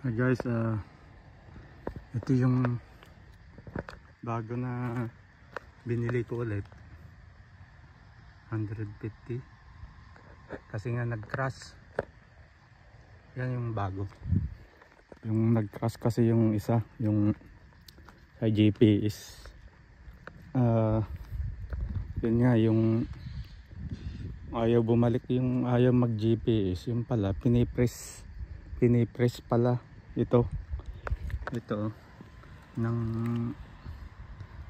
Guys, ito yung bago na binili ko ulit, 150 kasi nga nag-crash. Yan yung bago, yung nag-crash kasi yung isa, yung sa GPS. Yun nga, yung ayaw bumalik, yung ayaw mag GPS, yung pala pinipress pala ito ng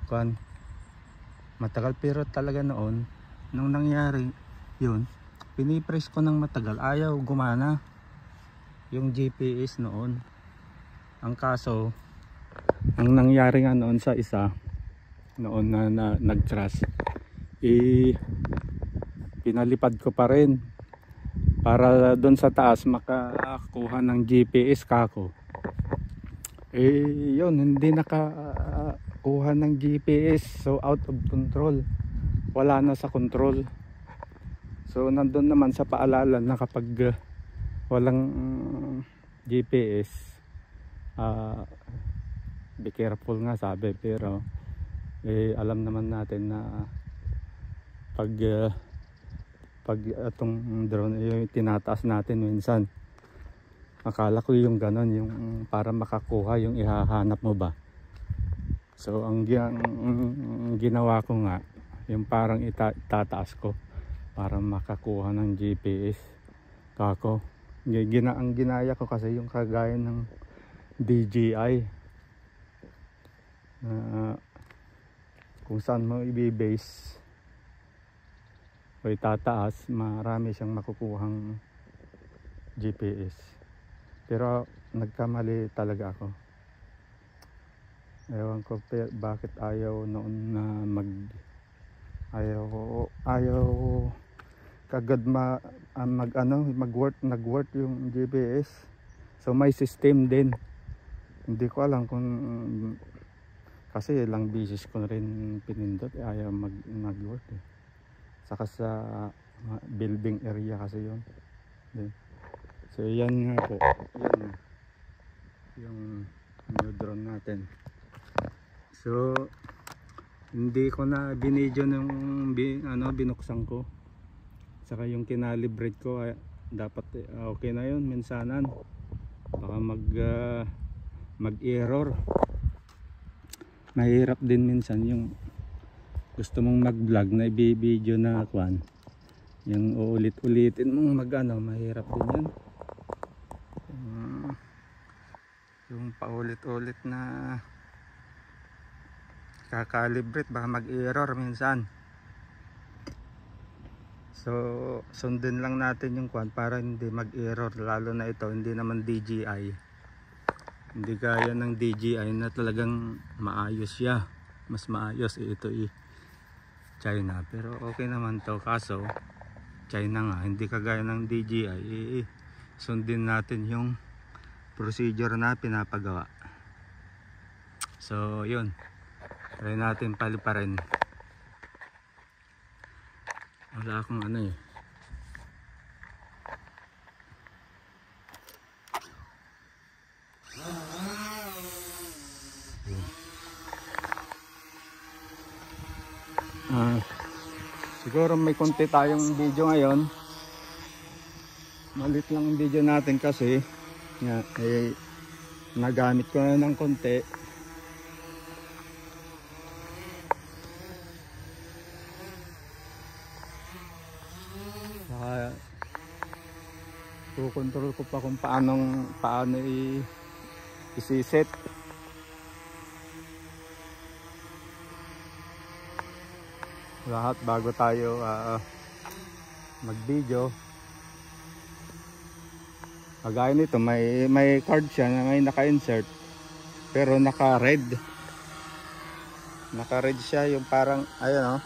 kuan. Matagal, pero talaga noon nung nangyari yun, pinipress ko ng matagal, ayaw gumana yung GPS noon. Ang kaso, ang nangyari nga noon sa isa noon na nag-crash, pinalipad ko pa rin para doon sa taas makakuha ng GPS kako. Yun, hindi nakakuha ng GPS, so out of control, wala na sa control. So nandun naman sa paalala na kapag walang GPS, be careful nga sabi, pero alam naman natin na pag itong drone yung tinataas natin minsan, akala ko yung ganon, yung para makakuha yung ihahanap mo ba. So ang ginawa ko nga, yung parang itataas ko para makakuha ng GPS kako. Ang ginaya ko kasi yung kagaya ng DJI, kung saan mo i-base o itataas, marami siyang makukuhang GPS. Pero nagkamali talaga ako. Ewan ko bakit ayaw noon na ayaw kagad nag-work yung GPS. So may system din. Hindi ko alam kung, kasi ilang beses ko rin pinindot, ayaw mag-work saka sa building area kasi yun. So yan nga po, yan yung new drone natin. So hindi ko na binidyo nung binuksan ko, saka yung kinalibrate ko, dapat okay na yun. Minsanan baka mag-error. Mahirap din minsan yung gusto mong mag-vlog na i-video na kwan, yung uulit-ulitin mong mahirap din yan. Yung paulit-ulit na kakalibrate, baka mag-error minsan. So sundin lang natin yung kwan para hindi mag-error, lalo na ito hindi naman DJI, hindi gaya ng DJI na talagang maayos siya, mas maayos. Ito China, pero okay naman to, kaso China nga, hindi kagaya ng DJI. Sundin natin yung procedure na pinapagawa. So yun, try natin paliparin. Wala akong siguro may konti tayong video ngayon. Malit lang ang video natin kasi nagamit ko na ng konti. Saka kukontrol ko pa kung paano i-set. Lahat bago tayo mag-video. Kagaya nito, may card siya na may naka-insert, pero naka-red siya, yung parang ayun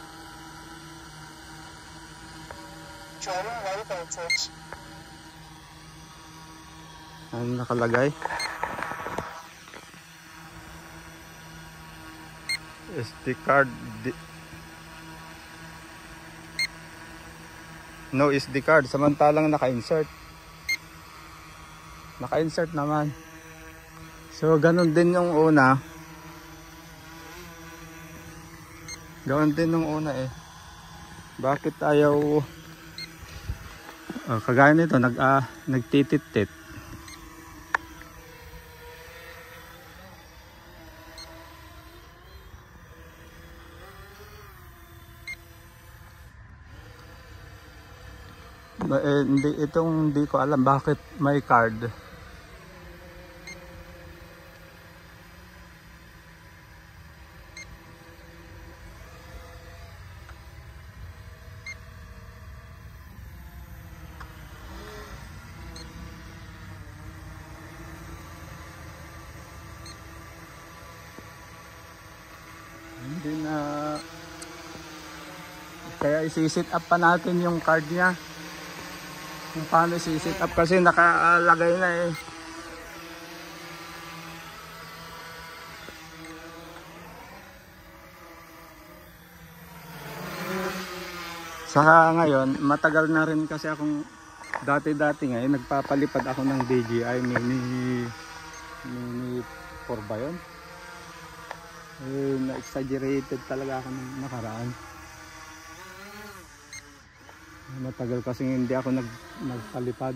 ano nakalagay, SD card, no SD card, samantalang naka-insert naman. So ganun din yung una. Ganun din yung una eh. Bakit ayaw kagaya nito nagtitit-tit. Hindi ko alam bakit may card. Hindi na, kaya isi-sit up pa natin yung card niya. Kung paano isi-sit up kasi nakalagay na eh. Saka ngayon, matagal na rin kasi akong dati-dati ngayon nagpapalipad ako ng DJI Mini 4 ba yun? Na-exaggerated talaga ako ng nakaraan. Matagal kasi hindi ako nagpalipad.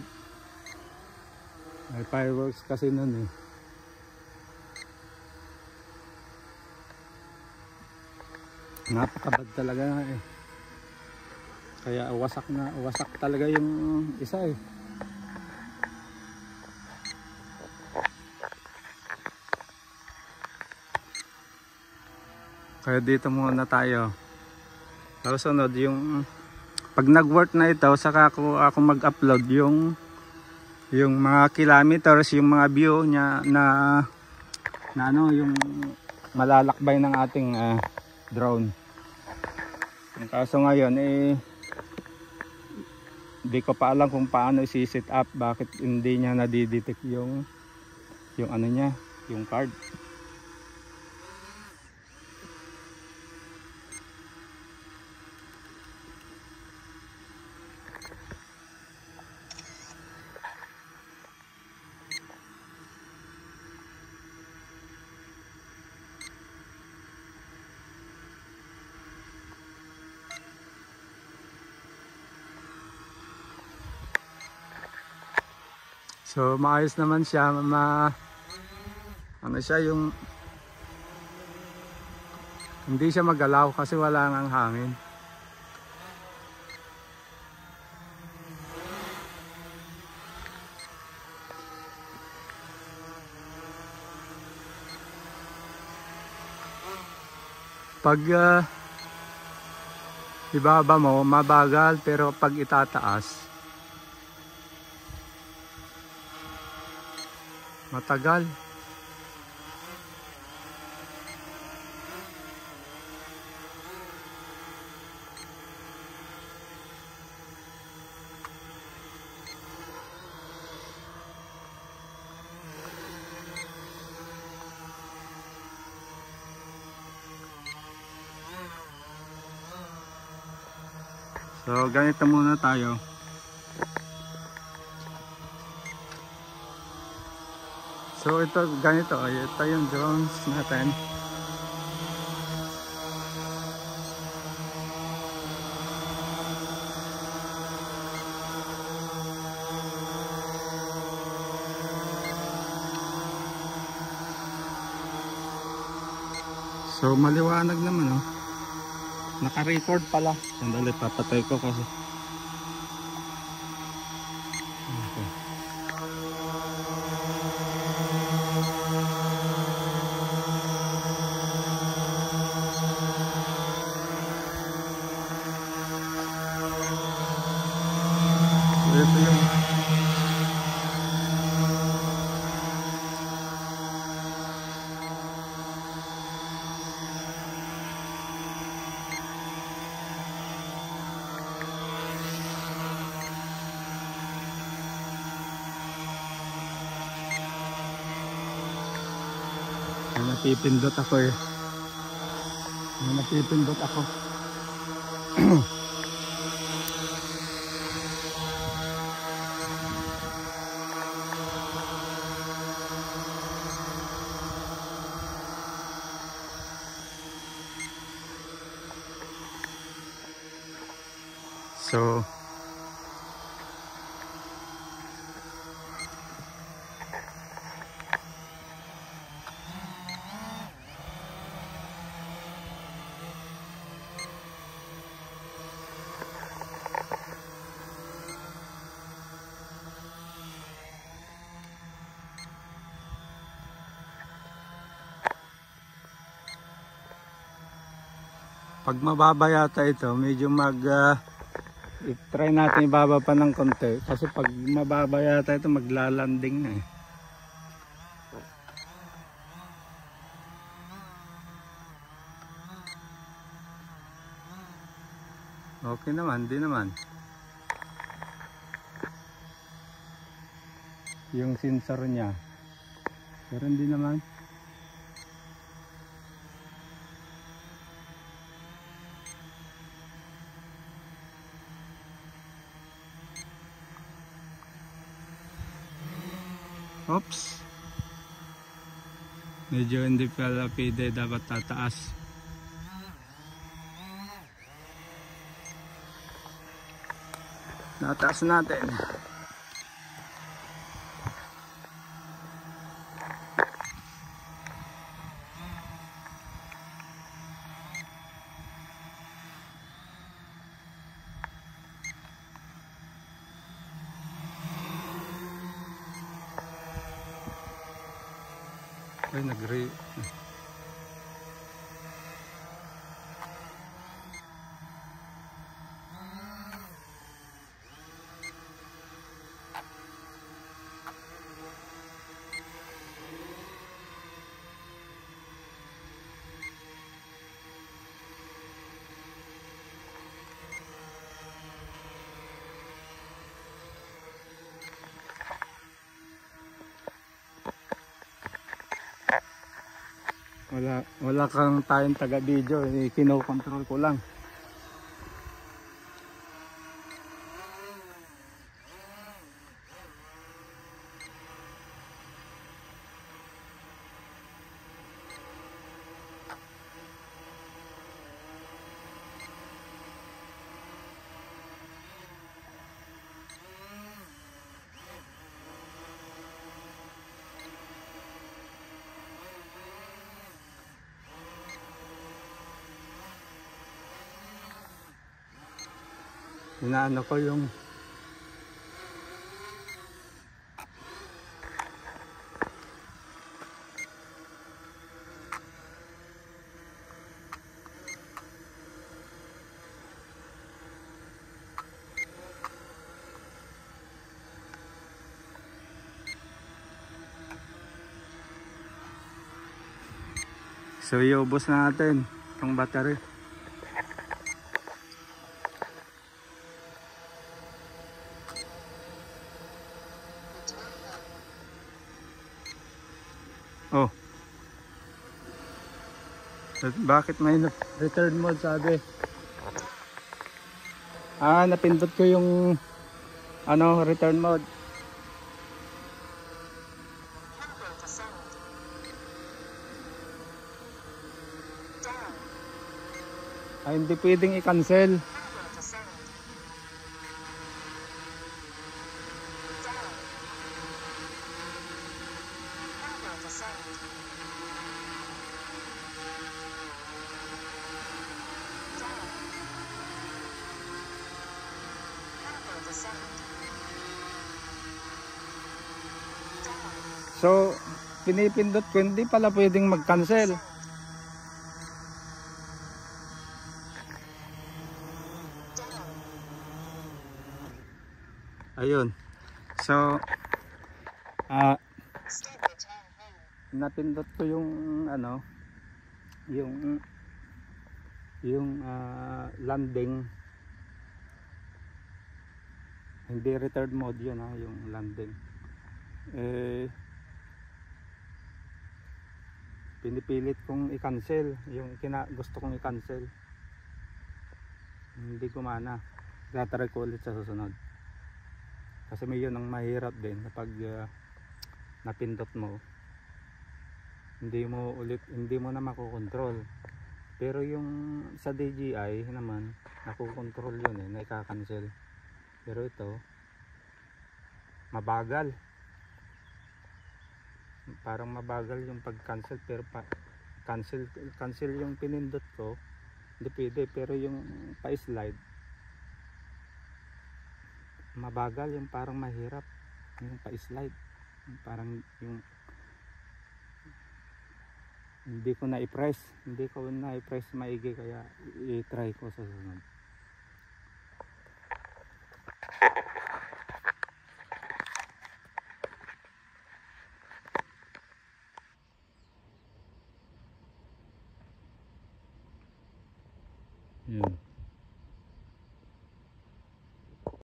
May fireworks kasi nun eh. Napakabad talaga eh. Kaya wasak talaga yung isa eh. Kaya dito muna tayo. Tapos sunod yung pag nag-work na ito, saka ako mag-upload yung mga kilometers, yung mga view niya na ano, yung malalakbay ng ating drone. Ang kaso ngayon eh hindi ko pa alam kung paano i-set up, bakit hindi niya nadidetect yung ano niya, yung card. So maayos naman siya, ano siya, yung hindi siya magalaw kasi wala ngang hangin. Pag ibaba mo, mabagal, pero pag itataas, matagal. So ganito muna tayo. So ito ganito, ito yung drones natin. So maliwanag naman oh. Naka-record pala. Sandali, papatay ko kasi. Okay. So ito yung napipindot ako eh. Napipindot ako. So pag mababa yata ito, medyo i-try natin ibaba pa ng konti kasi pag mababa yata ito maglalanding na eh. Okay naman, di naman. Yung sensor niya. Pero hindi naman. Oops. Medyo hindi pala pwede, dapat tataas. Nataas natin. Ay, wala kang tayong taga video, kino-control ko lang. Inaano ko yung so iubos na natin itong battery. Oh, bakit may return mode sabi? Napindot ko yung return mode. Hindi pwedeng i-cancel. So, pinipindot ko, hindi pala pwedeng mag-cancel. Ayun. So, napindot ko yung landing. Hindi return mode yun yung landing. Pinipilit kong i-cancel yung gusto kong i-cancel, hindi gumana. Tatry ko ulit sa susunod kasi may yun ang mahirap din kapag napindot mo, hindi mo na makokontrol. Pero yung sa DJI naman, nakokontrol yun eh, naika-cancel. Pero ito, mabagal. Parang mabagal yung pag-cancel, pero cancel yung pinindot ko, hindi pwede. Pero yung pa-slide, mabagal, yung parang mahirap yung pa-slide. Parang yung hindi ko na-press maigi, kaya i-try ko sa sunod.